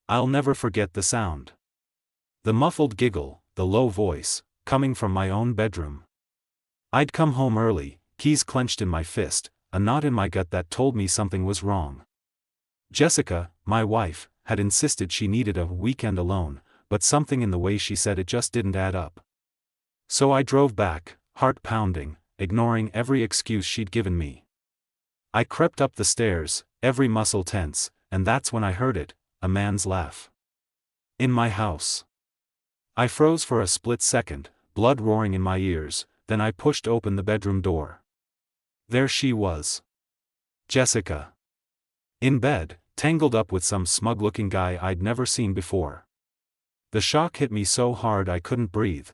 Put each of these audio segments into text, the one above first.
I'll never forget the sound. The muffled giggle, the low voice, coming from my own bedroom. I'd come home early, keys clenched in my fist, a knot in my gut that told me something was wrong. Jessica, my wife, had insisted she needed a weekend alone, but something in the way she said it just didn't add up. So I drove back, heart pounding, ignoring every excuse she'd given me. I crept up the stairs, every muscle tense, and that's when I heard it, a man's laugh. In my house. I froze for a split second, blood roaring in my ears, then I pushed open the bedroom door. There she was. Jessica. In bed, tangled up with some smug-looking guy I'd never seen before. The shock hit me so hard I couldn't breathe.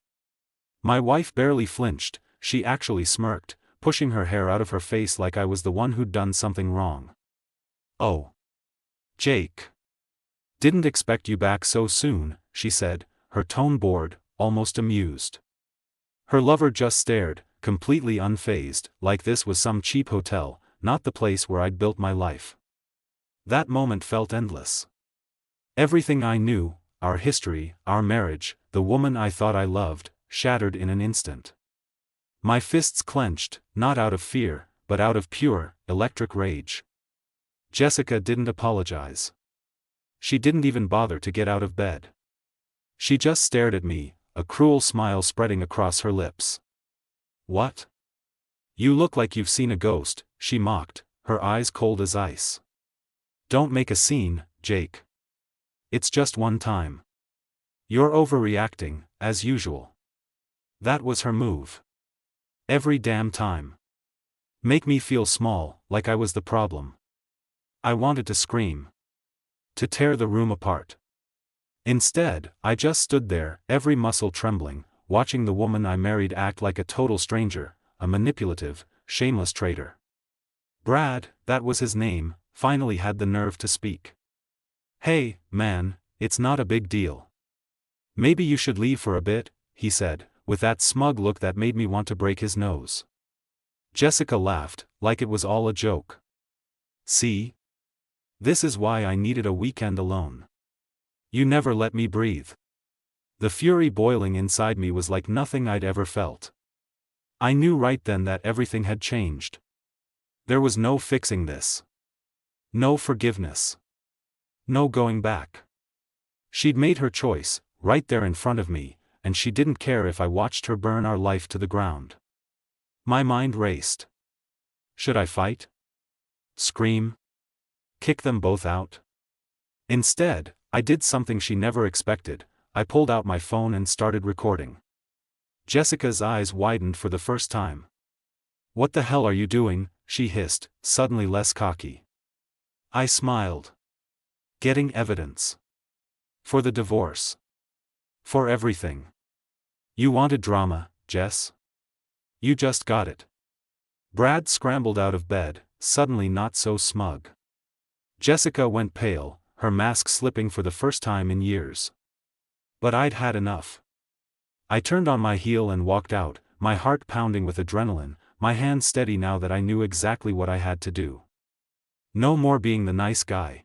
My wife barely flinched, she actually smirked, pushing her hair out of her face like I was the one who'd done something wrong. "Oh. Jake. Didn't expect you back so soon," she said, her tone bored, almost amused. Her lover just stared, completely unfazed, like this was some cheap hotel, not the place where I'd built my life. That moment felt endless. Everything I knew, our history, our marriage, the woman I thought I loved, shattered in an instant. My fists clenched, not out of fear, but out of pure, electric rage. Jessica didn't apologize. She didn't even bother to get out of bed. She just stared at me, a cruel smile spreading across her lips. "What? You look like you've seen a ghost," she mocked, her eyes cold as ice. "Don't make a scene, Jake. It's just one time. You're overreacting, as usual." That was her move. Every damn time. Make me feel small, like I was the problem. I wanted to scream. To tear the room apart. Instead, I just stood there, every muscle trembling, watching the woman I married act like a total stranger, a manipulative, shameless traitor. Brad, that was his name, finally had the nerve to speak. "Hey, man, it's not a big deal. Maybe you should leave for a bit," he said, with that smug look that made me want to break his nose. Jessica laughed, like it was all a joke. "See? This is why I needed a weekend alone. You never let me breathe." The fury boiling inside me was like nothing I'd ever felt. I knew right then that everything had changed. There was no fixing this. No forgiveness. No going back. She'd made her choice, right there in front of me, and she didn't care if I watched her burn our life to the ground. My mind raced. Should I fight? Scream? Kick them both out? Instead, I did something she never expected. I pulled out my phone and started recording. Jessica's eyes widened for the first time. "What the hell are you doing?" she hissed, suddenly less cocky. I smiled. "Getting evidence. For the divorce. For everything. You wanted drama, Jess? You just got it." Brad scrambled out of bed, suddenly not so smug. Jessica went pale, her mask slipping for the first time in years. But I'd had enough. I turned on my heel and walked out, my heart pounding with adrenaline, my hands steady now that I knew exactly what I had to do. No more being the nice guy.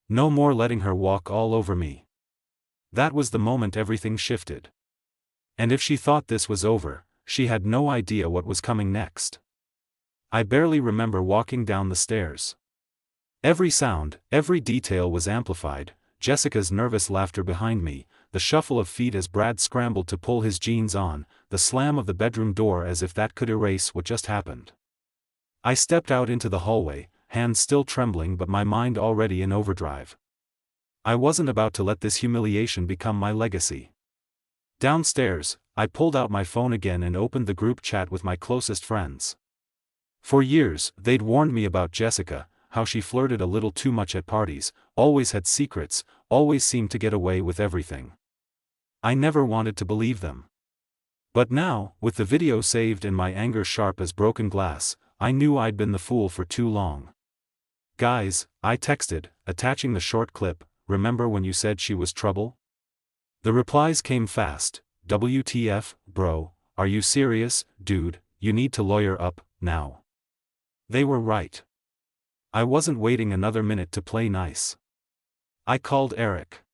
No more letting her walk all over me. That was the moment everything shifted. And if she thought this was over, she had no idea what was coming next. I barely remember walking down the stairs. Every sound, every detail was amplified, Jessica's nervous laughter behind me, the shuffle of feet as Brad scrambled to pull his jeans on, the slam of the bedroom door as if that could erase what just happened. I stepped out into the hallway, hands still trembling but my mind already in overdrive. I wasn't about to let this humiliation become my legacy. Downstairs, I pulled out my phone again and opened the group chat with my closest friends. For years, they'd warned me about Jessica, how she flirted a little too much at parties, always had secrets, always seemed to get away with everything. I never wanted to believe them. But now, with the video saved and my anger sharp as broken glass, I knew I'd been the fool for too long. "Guys," I texted, attaching the short clip, "remember when you said she was trouble?" The replies came fast. "WTF, bro, are you serious, dude, you need to lawyer up, now." They were right. I wasn't waiting another minute to play nice. I called Eric.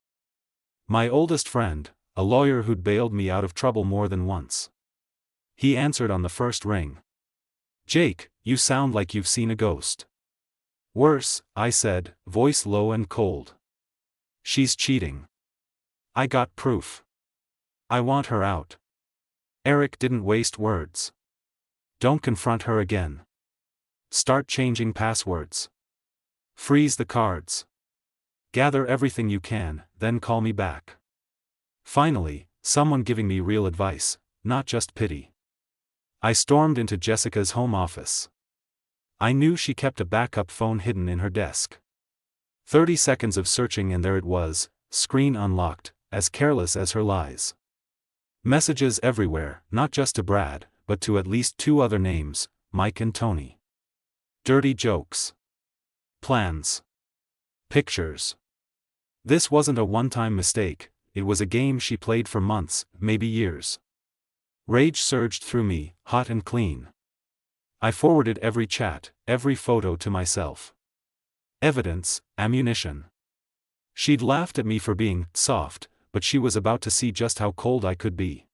My oldest friend, a lawyer who'd bailed me out of trouble more than once. He answered on the first ring. "Jake, you sound like you've seen a ghost." "Worse," I said, voice low and cold. "She's cheating. I got proof. I want her out." Eric didn't waste words. "Don't confront her again. Start changing passwords. Freeze the cards. Gather everything you can, then call me back." Finally, someone giving me real advice, not just pity. I stormed into Jessica's home office. I knew she kept a backup phone hidden in her desk. 30 seconds of searching and there it was, screen unlocked, as careless as her lies. Messages everywhere, not just to Brad, but to at least 2 other names, Mike and Tony. Dirty jokes. Plans. Pictures. This wasn't a one-time mistake, it was a game she played for months, maybe years. Rage surged through me, hot and clean. I forwarded every chat, every photo to myself. Evidence, ammunition. She'd laughed at me for being soft, but she was about to see just how cold I could be.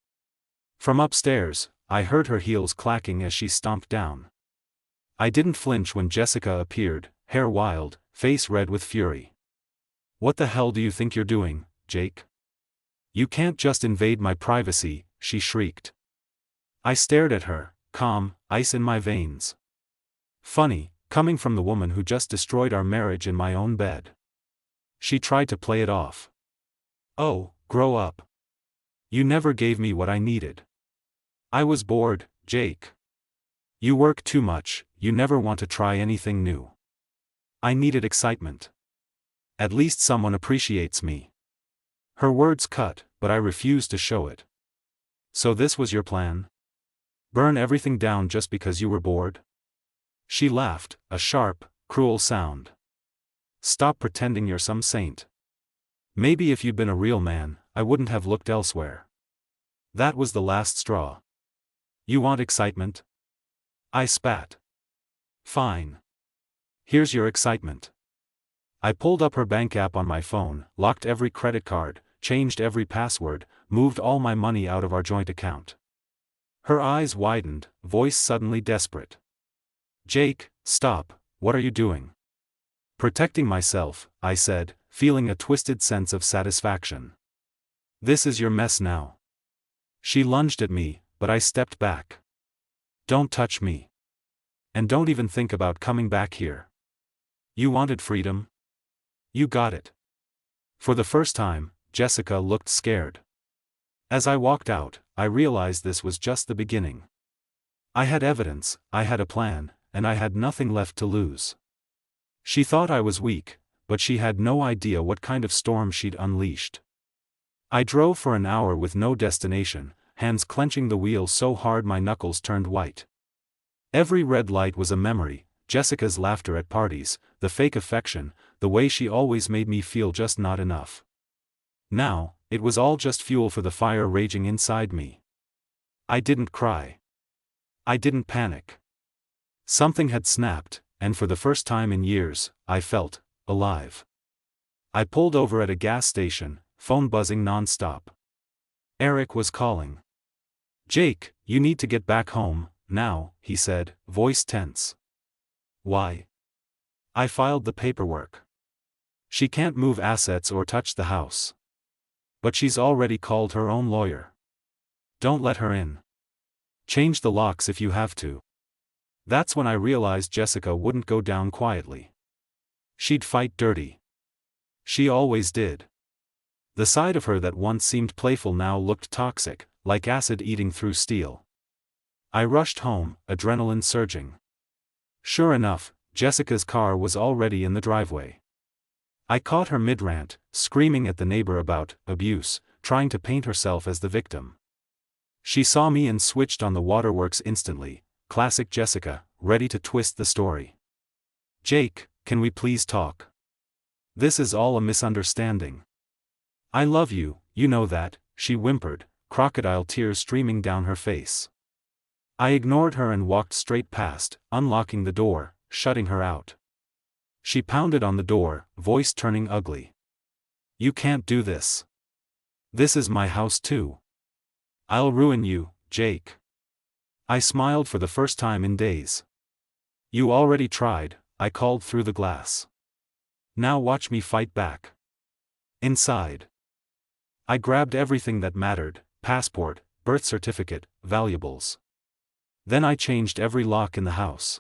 From upstairs, I heard her heels clacking as she stomped down. I didn't flinch when Jessica appeared, hair wild, face red with fury. "What the hell do you think you're doing, Jake? You can't just invade my privacy," she shrieked. I stared at her, calm, ice in my veins. Funny, coming from the woman who just destroyed our marriage in my own bed. She tried to play it off. "Oh, grow up. You never gave me what I needed." "I was bored, Jake. You work too much, you never want to try anything new." "I needed excitement. At least someone appreciates me." Her words cut, but I refused to show it. "So this was your plan? Burn everything down just because you were bored?" She laughed, a sharp, cruel sound. "Stop pretending you're some saint. Maybe if you'd been a real man, I wouldn't have looked elsewhere. That was the last straw. You want excitement?" I spat. "Fine. Here's your excitement." I pulled up her bank app on my phone, locked every credit card, changed every password, moved all my money out of our joint account. Her eyes widened, voice suddenly desperate. "Jake, stop, what are you doing?" "Protecting myself," I said, feeling a twisted sense of satisfaction. "This is your mess now." She lunged at me, but I stepped back. "Don't touch me. And don't even think about coming back here. You wanted freedom? You got it." For the first time, Jessica looked scared. As I walked out, I realized this was just the beginning. I had evidence, I had a plan, and I had nothing left to lose. She thought I was weak, but she had no idea what kind of storm she'd unleashed. I drove for an hour with no destination, hands clenching the wheel so hard my knuckles turned white. Every red light was a memory, Jessica's laughter at parties, the fake affection, the way she always made me feel just not enough. Now, it was all just fuel for the fire raging inside me. I didn't cry. I didn't panic. Something had snapped, and for the first time in years, I felt alive. I pulled over at a gas station, phone buzzing non-stop. Eric was calling. "Jake, you need to get back home, now," he said, voice tense. "Why?" "I filed the paperwork. She can't move assets or touch the house. But she's already called her own lawyer. Don't let her in. Change the locks if you have to." That's when I realized Jessica wouldn't go down quietly. She'd fight dirty. She always did. The side of her that once seemed playful now looked toxic, like acid eating through steel. I rushed home, adrenaline surging. Sure enough, Jessica's car was already in the driveway. I caught her mid-rant, screaming at the neighbor about abuse, trying to paint herself as the victim. She saw me and switched on the waterworks instantly, classic Jessica, ready to twist the story. "Jake, can we please talk? This is all a misunderstanding. I love you, you know that," she whimpered, crocodile tears streaming down her face. I ignored her and walked straight past, unlocking the door, shutting her out. She pounded on the door, voice turning ugly. You can't do this. This is my house too. I'll ruin you, Jake. I smiled for the first time in days. You already tried, I called through the glass. Now watch me fight back. Inside. I grabbed everything that mattered: passport, birth certificate, valuables. Then I changed every lock in the house.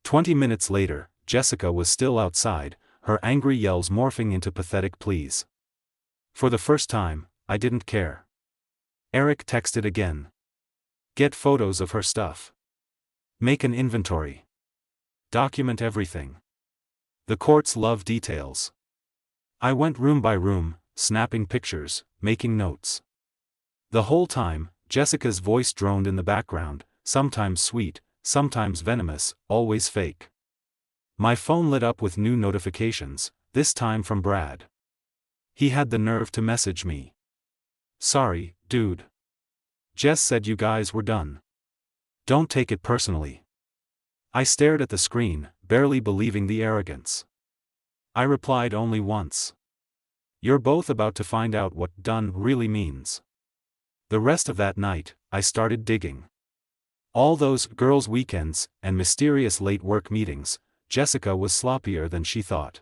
20 minutes later, Jessica was still outside, her angry yells morphing into pathetic pleas. For the first time, I didn't care. Eric texted again. Get photos of her stuff. Make an inventory. Document everything. The courts love details. I went room by room, snapping pictures, making notes. The whole time, Jessica's voice droned in the background, sometimes sweet, sometimes venomous, always fake. My phone lit up with new notifications, this time from Brad. He had the nerve to message me. Sorry, dude. Jess said you guys were done. Don't take it personally. I stared at the screen, barely believing the arrogance. I replied only once. You're both about to find out what done really means. The rest of that night, I started digging. All those girls' weekends and mysterious late work meetings, Jessica was sloppier than she thought.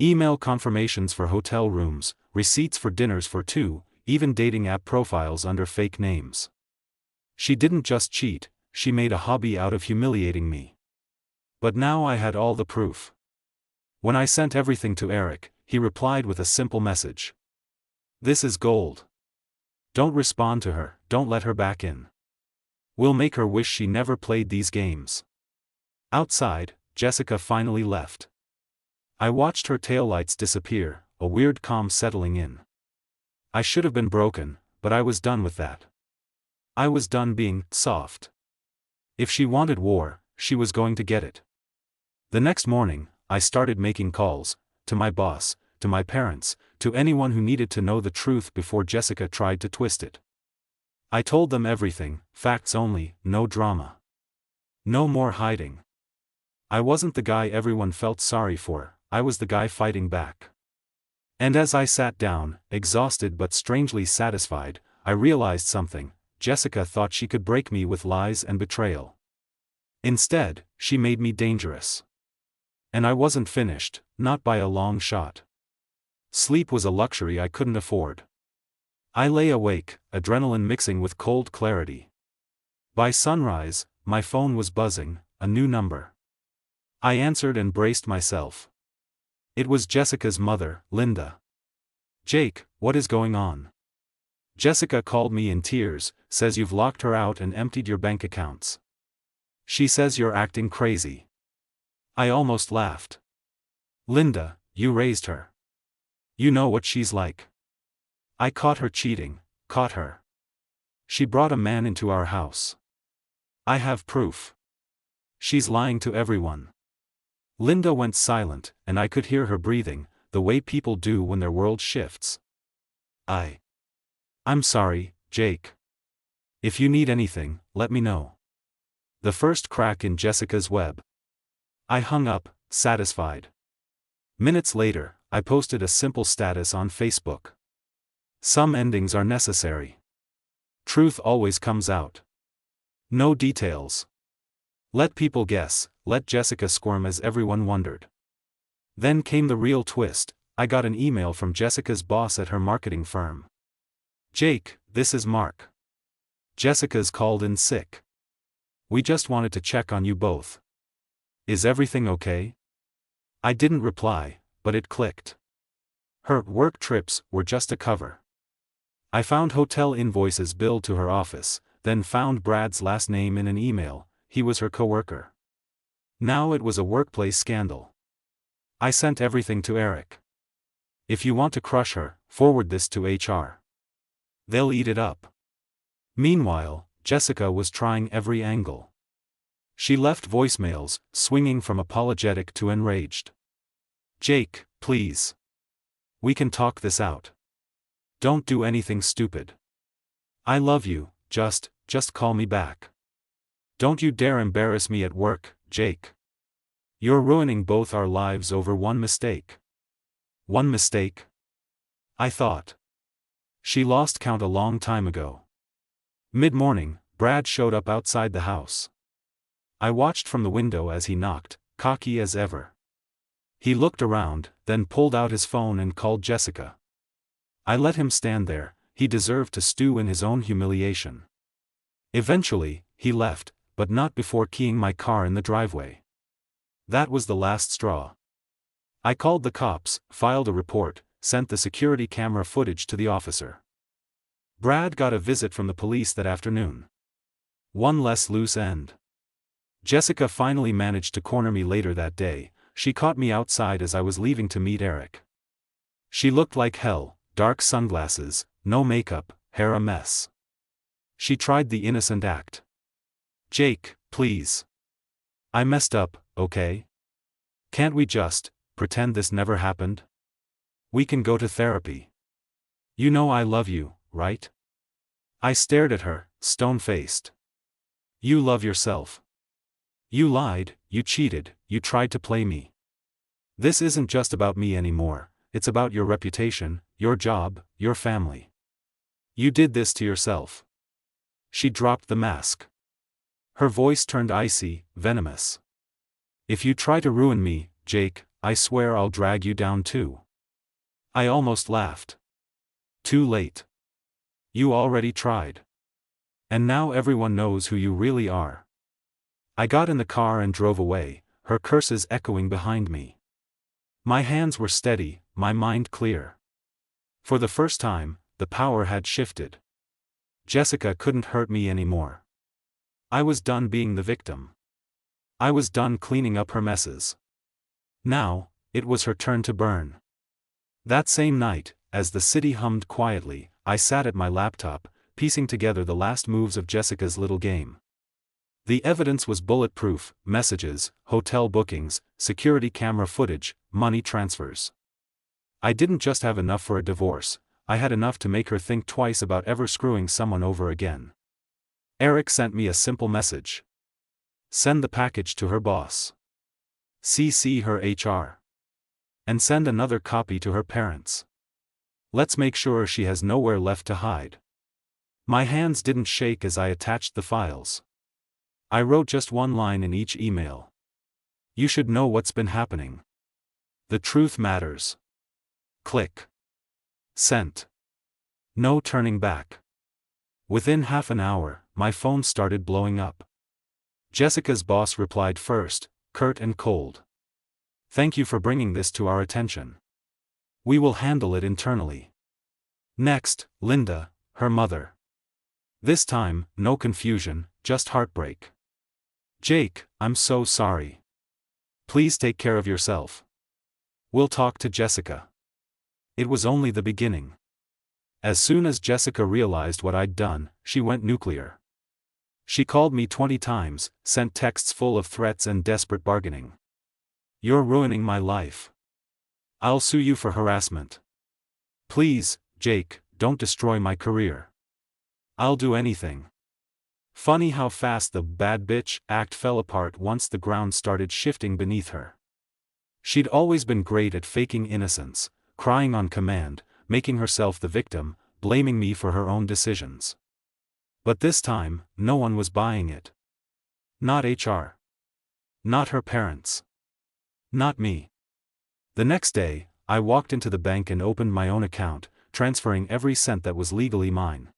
Email confirmations for hotel rooms, receipts for dinners for two, even dating app profiles under fake names. She didn't just cheat, she made a hobby out of humiliating me. But now I had all the proof. When I sent everything to Eric, he replied with a simple message. This is gold. Don't respond to her, don't let her back in. We'll make her wish she never played these games. Outside, Jessica finally left. I watched her taillights disappear, a weird calm settling in. I should have been broken, but I was done with that. I was done being soft. If she wanted war, she was going to get it. The next morning, I started making calls, to my boss, to my parents, to anyone who needed to know the truth before Jessica tried to twist it. I told them everything, facts only, no drama. No more hiding. I wasn't the guy everyone felt sorry for, I was the guy fighting back. And as I sat down, exhausted but strangely satisfied, I realized something: Jessica thought she could break me with lies and betrayal. Instead, she made me dangerous. And I wasn't finished, not by a long shot. Sleep was a luxury I couldn't afford. I lay awake, adrenaline mixing with cold clarity. By sunrise, my phone was buzzing, a new number. I answered and braced myself. It was Jessica's mother, Linda. Jake, what is going on? Jessica called me in tears, says you've locked her out and emptied your bank accounts. She says you're acting crazy. I almost laughed. Linda, you raised her. You know what she's like. I caught her cheating, caught her. She brought a man into our house. I have proof. She's lying to everyone. Linda went silent, and I could hear her breathing, the way people do when their world shifts. I'm sorry, Jake. If you need anything, let me know. The first crack in Jessica's web. I hung up, satisfied. Minutes later, I posted a simple status on Facebook. Some endings are necessary. Truth always comes out. No details. Let people guess, let Jessica squirm as everyone wondered. Then came the real twist: I got an email from Jessica's boss at her marketing firm. Jake, this is Mark. Jessica's called in sick. We just wanted to check on you both. Is everything okay? I didn't reply, but it clicked. Her work trips were just a cover. I found hotel invoices billed to her office, then found Brad's last name in an email. He was her coworker. Now it was a workplace scandal. I sent everything to Eric. If you want to crush her, forward this to HR. They'll eat it up. Meanwhile, Jessica was trying every angle. She left voicemails, swinging from apologetic to enraged. Jake, please. We can talk this out. Don't do anything stupid. I love you, just call me back. Don't you dare embarrass me at work, Jake. You're ruining both our lives over one mistake. One mistake? I thought. She lost count a long time ago. Mid-morning, Brad showed up outside the house. I watched from the window as he knocked, cocky as ever. He looked around, then pulled out his phone and called Jessica. I let him stand there, he deserved to stew in his own humiliation. Eventually, he left, but not before keying my car in the driveway. That was the last straw. I called the cops, filed a report, sent the security camera footage to the officer. Brad got a visit from the police that afternoon. One less loose end. Jessica finally managed to corner me later that day. She caught me outside as I was leaving to meet Eric. She looked like hell, dark sunglasses, no makeup, hair a mess. She tried the innocent act. "Jake, please. I messed up, okay? Can't we just pretend this never happened? We can go to therapy. You know I love you, right?" I stared at her, stone-faced. "You love yourself. You lied, you cheated, you tried to play me. This isn't just about me anymore, it's about your reputation, your job, your family. You did this to yourself." She dropped the mask. Her voice turned icy, venomous. "If you try to ruin me, Jake, I swear I'll drag you down too." I almost laughed. Too late. You already tried. And now everyone knows who you really are. I got in the car and drove away, her curses echoing behind me. My hands were steady, my mind clear. For the first time, the power had shifted. Jessica couldn't hurt me anymore. I was done being the victim. I was done cleaning up her messes. Now, it was her turn to burn. That same night, as the city hummed quietly, I sat at my laptop, piecing together the last moves of Jessica's little game. The evidence was bulletproof: messages, hotel bookings, security camera footage, money transfers. I didn't just have enough for a divorce, I had enough to make her think twice about ever screwing someone over again. Eric sent me a simple message. Send the package to her boss. CC her HR. And send another copy to her parents. Let's make sure she has nowhere left to hide. My hands didn't shake as I attached the files. I wrote just one line in each email. You should know what's been happening. The truth matters. Click. Sent. No turning back. Within half an hour, my phone started blowing up. Jessica's boss replied first, curt and cold. "Thank you for bringing this to our attention. We will handle it internally." Next, Linda, her mother. This time, no confusion, just heartbreak. "Jake, I'm so sorry. Please take care of yourself. We'll talk to Jessica." It was only the beginning. As soon as Jessica realized what I'd done, she went nuclear. She called me 20 times, sent texts full of threats and desperate bargaining. "You're ruining my life. I'll sue you for harassment. Please, Jake, don't destroy my career. I'll do anything." Funny how fast the bad bitch act fell apart once the ground started shifting beneath her. She'd always been great at faking innocence, crying on command, making herself the victim, blaming me for her own decisions. But this time, no one was buying it. Not HR. Not her parents. Not me. The next day, I walked into the bank and opened my own account, transferring every cent that was legally mine.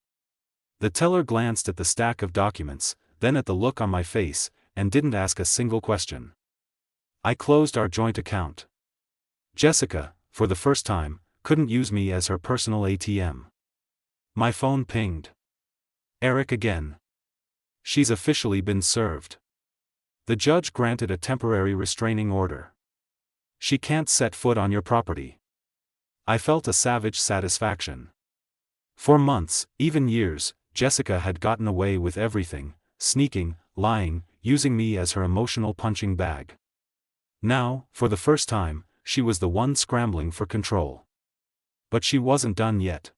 The teller glanced at the stack of documents, then at the look on my face, and didn't ask a single question. I closed our joint account. Jessica, for the first time, couldn't use me as her personal ATM. My phone pinged. Eric again. "She's officially been served. The judge granted a temporary restraining order. She can't set foot on your property." I felt a savage satisfaction. For months, even years, Jessica had gotten away with everything: sneaking, lying, using me as her emotional punching bag. Now, for the first time, she was the one scrambling for control. But she wasn't done yet.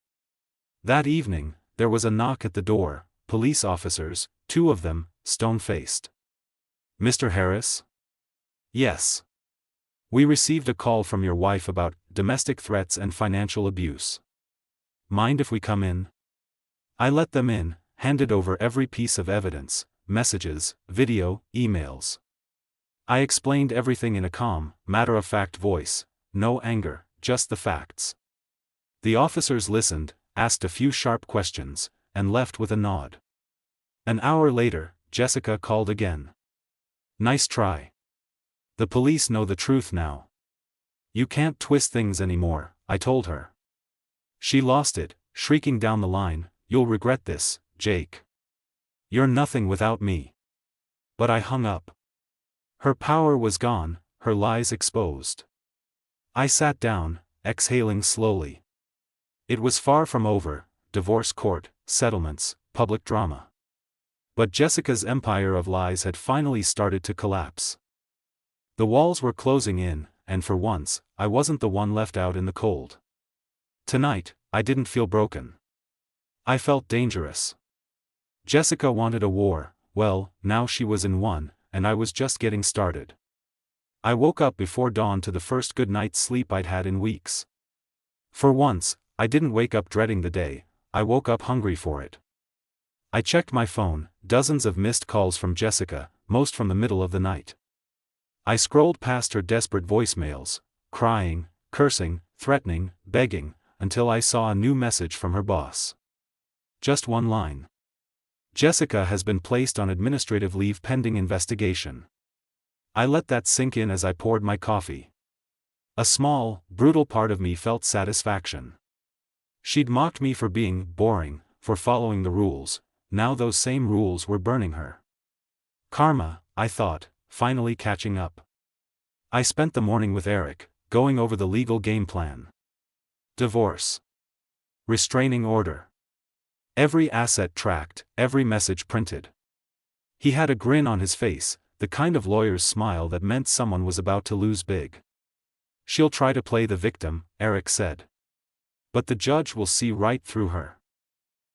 That evening, there was a knock at the door, police officers, 2 of them, stone-faced. "Mr. Harris?" "Yes. We received a call from your wife about domestic threats and financial abuse." mind if we come in? I let them in, handed over every piece of evidence, messages, video, emails. I explained everything in a calm, matter-of-fact voice, no anger, just the facts. The officers listened, asked a few sharp questions, and left with a nod. An hour later, Jessica called again. Nice try. The police know the truth now. You can't twist things anymore, I told her. She lost it, shrieking down the line, you'll regret this, Jake. You're nothing without me. But I hung up. Her power was gone, her lies exposed. I sat down, exhaling slowly. It was far from over, divorce court, settlements, public drama. But Jessica's empire of lies had finally started to collapse. The walls were closing in, and for once, I wasn't the one left out in the cold. Tonight, I didn't feel broken. I felt dangerous. Jessica wanted a war, well, now she was in one, and I was just getting started. I woke up before dawn to the first good night's sleep I'd had in weeks. For once, I didn't wake up dreading the day, I woke up hungry for it. I checked my phone, dozens of missed calls from Jessica, most from the middle of the night. I scrolled past her desperate voicemails, crying, cursing, threatening, begging, until I saw a new message from her boss. Just one line. Jessica has been placed on administrative leave pending investigation. I let that sink in as I poured my coffee. A small, brutal part of me felt satisfaction. She'd mocked me for being boring, for following the rules, now those same rules were burning her. Karma, I thought, finally catching up. I spent the morning with Eric, going over the legal game plan. Divorce. Restraining order. Every asset tracked, every message printed. He had a grin on his face, the kind of lawyer's smile that meant someone was about to lose big. She'll try to play the victim, Eric said. But the judge will see right through her.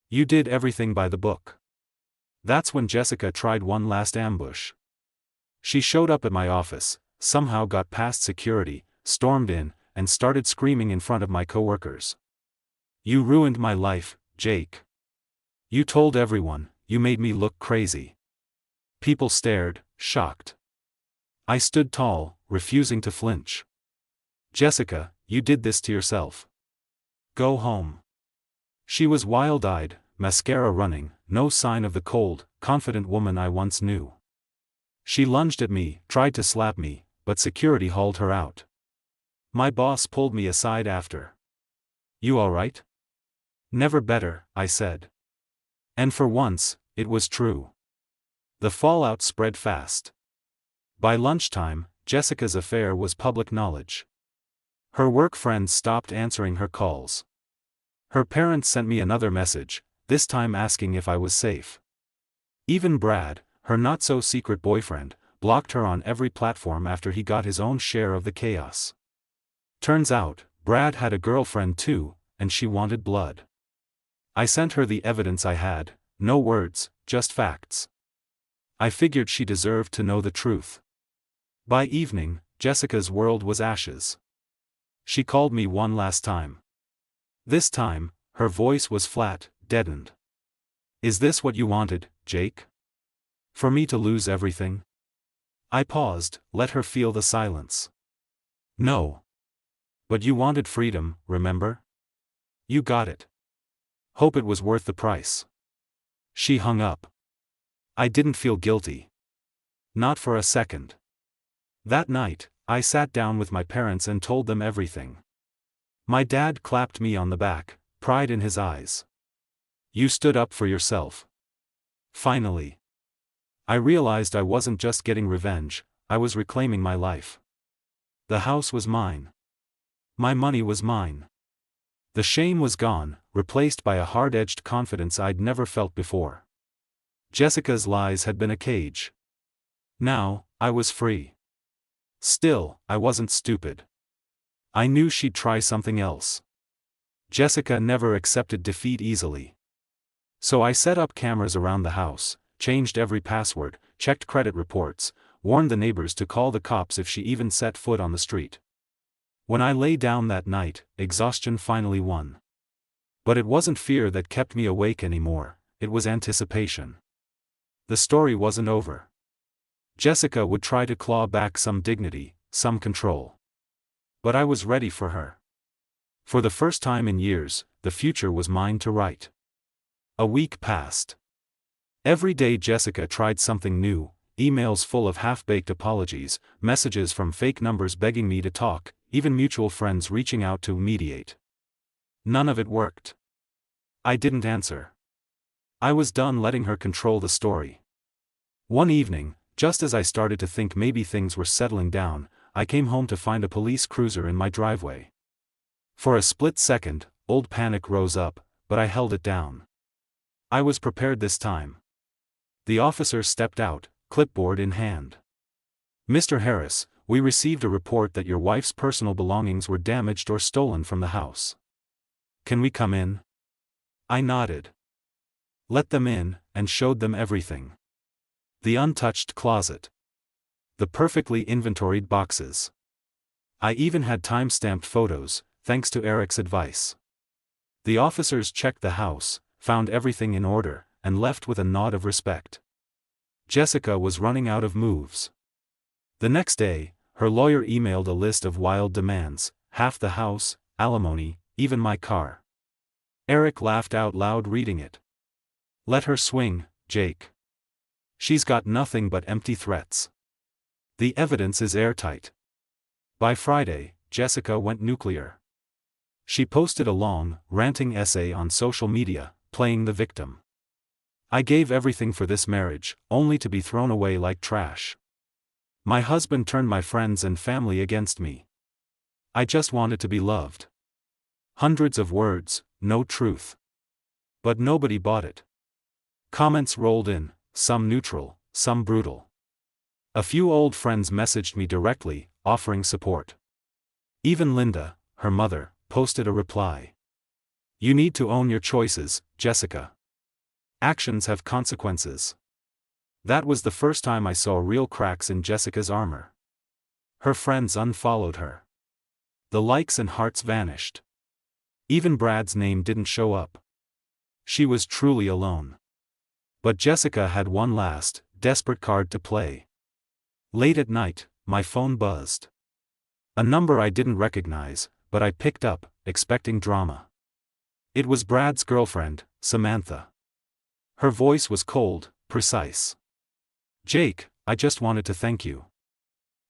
You did everything by the book. That's when Jessica tried one last ambush. She showed up at my office, somehow got past security, stormed in, and started screaming in front of my coworkers. You ruined my life, Jake. You told everyone, you made me look crazy. People stared, shocked. I stood tall, refusing to flinch. Jessica, you did this to yourself. Go home. She was wild-eyed, mascara running, no sign of the cold, confident woman I once knew. She lunged at me, tried to slap me, but security hauled her out. My boss pulled me aside after. You all right? Never better, I said. And for once, it was true. The fallout spread fast. By lunchtime, Jessica's affair was public knowledge. Her work friends stopped answering her calls. Her parents sent me another message, this time asking if I was safe. Even Brad, her not-so-secret boyfriend, blocked her on every platform after he got his own share of the chaos. Turns out, Brad had a girlfriend too, and she wanted blood. I sent her the evidence I had, no words, just facts. I figured she deserved to know the truth. By evening, Jessica's world was ashes. She called me one last time. This time, her voice was flat, deadened. Is this what you wanted, Jake? For me to lose everything? I paused, let her feel the silence. No. But you wanted freedom, remember? You got it. Hope it was worth the price. She hung up. I didn't feel guilty. Not for a second. That night, I sat down with my parents and told them everything. My dad clapped me on the back, pride in his eyes. You stood up for yourself. Finally. I realized I wasn't just getting revenge, I was reclaiming my life. The house was mine. My money was mine. The shame was gone, replaced by a hard-edged confidence I'd never felt before. Jessica's lies had been a cage. Now, I was free. Still, I wasn't stupid. I knew she'd try something else. Jessica never accepted defeat easily. So I set up cameras around the house, changed every password, checked credit reports, warned the neighbors to call the cops if she even set foot on the street. When I lay down that night, exhaustion finally won. But it wasn't fear that kept me awake anymore, it was anticipation. The story wasn't over. Jessica would try to claw back some dignity, some control. But I was ready for her. For the first time in years, the future was mine to write. A week passed. Every day Jessica tried something new, emails full of half-baked apologies, messages from fake numbers begging me to talk, even mutual friends reaching out to mediate. None of it worked. I didn't answer. I was done letting her control the story. One evening, just as I started to think maybe things were settling down, I came home to find a police cruiser in my driveway. For a split second, old panic rose up, but I held it down. I was prepared this time. The officer stepped out, clipboard in hand. "Mr. Harris, we received a report that your wife's personal belongings were damaged or stolen from the house. Can we come in?" I nodded. Let them in, and showed them everything. The untouched closet. The perfectly inventoried boxes. I even had time-stamped photos, thanks to Eric's advice. The officers checked the house, found everything in order, and left with a nod of respect. Jessica was running out of moves. The next day, her lawyer emailed a list of wild demands, half the house, alimony, even my car. Eric laughed out loud reading it. "Let her swing, Jake. She's got nothing but empty threats. The evidence is airtight." By Friday, Jessica went nuclear. She posted a long, ranting essay on social media, playing the victim. "I gave everything for this marriage, only to be thrown away like trash. My husband turned my friends and family against me. I just wanted to be loved." Hundreds of words, no truth. But nobody bought it. Comments rolled in, some neutral, some brutal. A few old friends messaged me directly, offering support. Even Linda, her mother, posted a reply. "You need to own your choices, Jessica. Actions have consequences." That was the first time I saw real cracks in Jessica's armor. Her friends unfollowed her. The likes and hearts vanished. Even Brad's name didn't show up. She was truly alone. But Jessica had one last, desperate card to play. Late at night, my phone buzzed. A number I didn't recognize, but I picked up, expecting drama. It was Brad's girlfriend, Samantha. Her voice was cold, precise. "Jake, I just wanted to thank you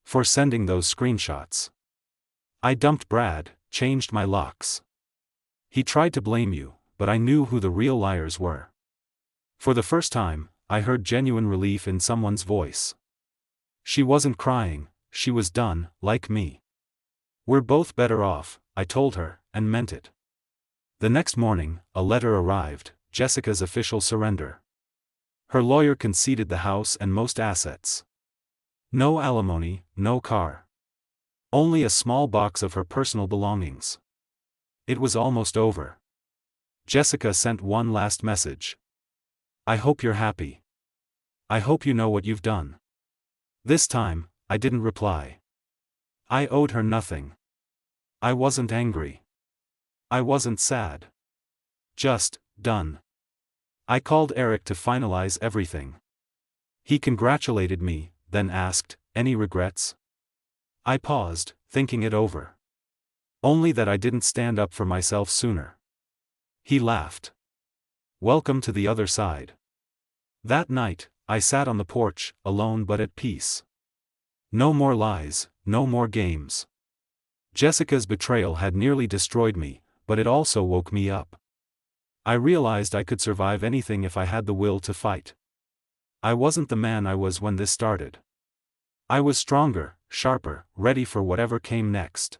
for sending those screenshots. I dumped Brad, changed my locks. He tried to blame you, but I knew who the real liars were." For the first time, I heard genuine relief in someone's voice. She wasn't crying, she was done, like me. "We're both better off," I told her, and meant it. The next morning, a letter arrived, Jessica's official surrender. Her lawyer conceded the house and most assets. No alimony, no car. Only a small box of her personal belongings. It was almost over. Jessica sent one last message. "I hope you're happy. I hope you know what you've done." This time, I didn't reply. I owed her nothing. I wasn't angry. I wasn't sad. Just, done. I called Eric to finalize everything. He congratulated me, then asked, "Any regrets?" I paused, thinking it over. Only that I didn't stand up for myself sooner. He laughed. "Welcome to the other side." That night, I sat on the porch, alone but at peace. No more lies, no more games. Jessica's betrayal had nearly destroyed me, but it also woke me up. I realized I could survive anything if I had the will to fight. I wasn't the man I was when this started. I was stronger, sharper, ready for whatever came next.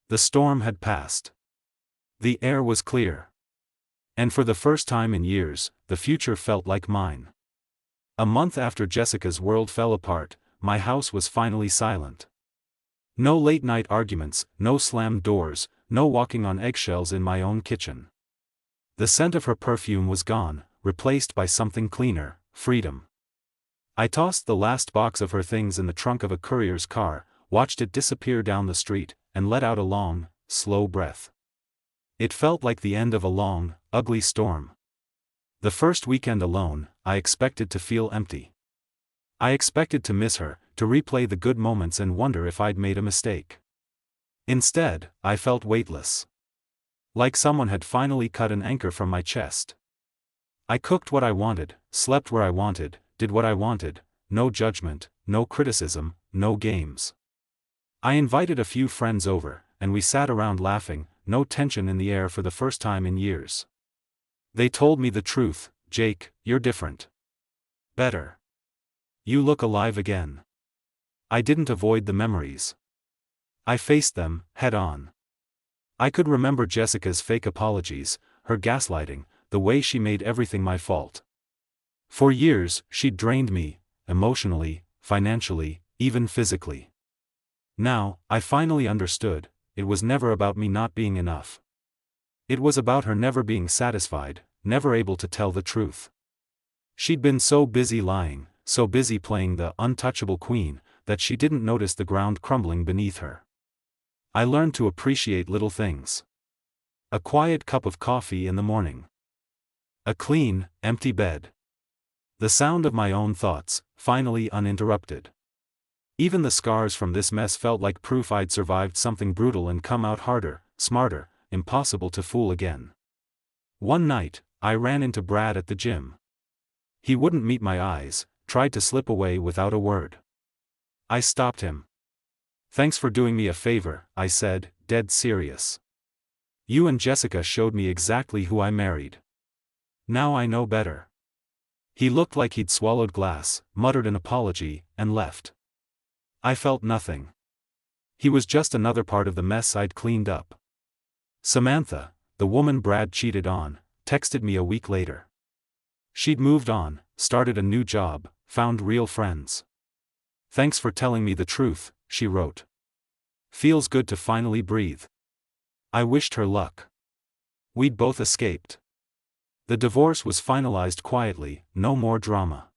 The storm had passed. The air was clear. And for the first time in years, the future felt like mine. A month after Jessica's world fell apart, my house was finally silent. No late-night arguments, no slammed doors, no walking on eggshells in my own kitchen. The scent of her perfume was gone, replaced by something cleaner, freedom. I tossed the last box of her things in the trunk of a courier's car, watched it disappear down the street, and let out a long, slow breath. It felt like the end of a long, ugly storm. The first weekend alone, I expected to feel empty. I expected to miss her, to replay the good moments and wonder if I'd made a mistake. Instead, I felt weightless. Like someone had finally cut an anchor from my chest. I cooked what I wanted, slept where I wanted, did what I wanted, no judgment, no criticism, no games. I invited a few friends over, and we sat around laughing, no tension in the air for the first time in years. They told me the truth, "Jake, you're different. Better. You look alive again." I didn't avoid the memories. I faced them, head on. I could remember Jessica's fake apologies, her gaslighting, the way she made everything my fault. For years, she'd drained me, emotionally, financially, even physically. Now, I finally understood, it was never about me not being enough. It was about her never being satisfied, never able to tell the truth. She'd been so busy lying, so busy playing the untouchable queen, that she didn't notice the ground crumbling beneath her. I learned to appreciate little things. A quiet cup of coffee in the morning. A clean, empty bed. The sound of my own thoughts, finally uninterrupted. Even the scars from this mess felt like proof I'd survived something brutal and come out harder, smarter, impossible to fool again. One night, I ran into Brad at the gym. He wouldn't meet my eyes, tried to slip away without a word. I stopped him. "Thanks for doing me a favor," I said, dead serious. "You and Jessica showed me exactly who I married. Now I know better." He looked like he'd swallowed glass, muttered an apology, and left. I felt nothing. He was just another part of the mess I'd cleaned up. Samantha, the woman Brad cheated on, texted me a week later. She'd moved on, started a new job, found real friends. "Thanks for telling me the truth," she wrote. "Feels good to finally breathe." I wished her luck. We'd both escaped. The divorce was finalized quietly, no more drama.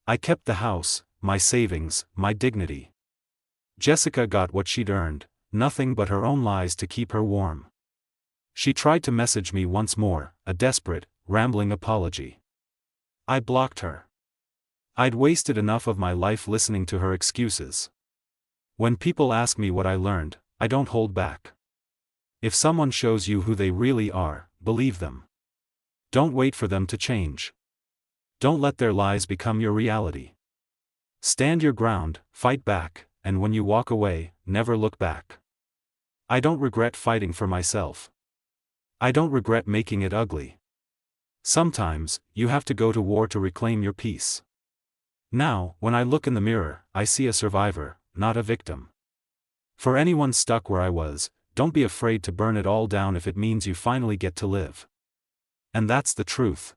I kept the house, my savings, my dignity. Jessica got what she'd earned, nothing but her own lies to keep her warm. She tried to message me once more, a desperate, rambling apology. I blocked her. I'd wasted enough of my life listening to her excuses. When people ask me what I learned, I don't hold back. If someone shows you who they really are, believe them. Don't wait for them to change. Don't let their lies become your reality. Stand your ground, fight back, and when you walk away, never look back. I don't regret fighting for myself. I don't regret making it ugly. Sometimes, you have to go to war to reclaim your peace. Now, when I look in the mirror, I see a survivor, not a victim. For anyone stuck where I was, don't be afraid to burn it all down if it means you finally get to live. And that's the truth.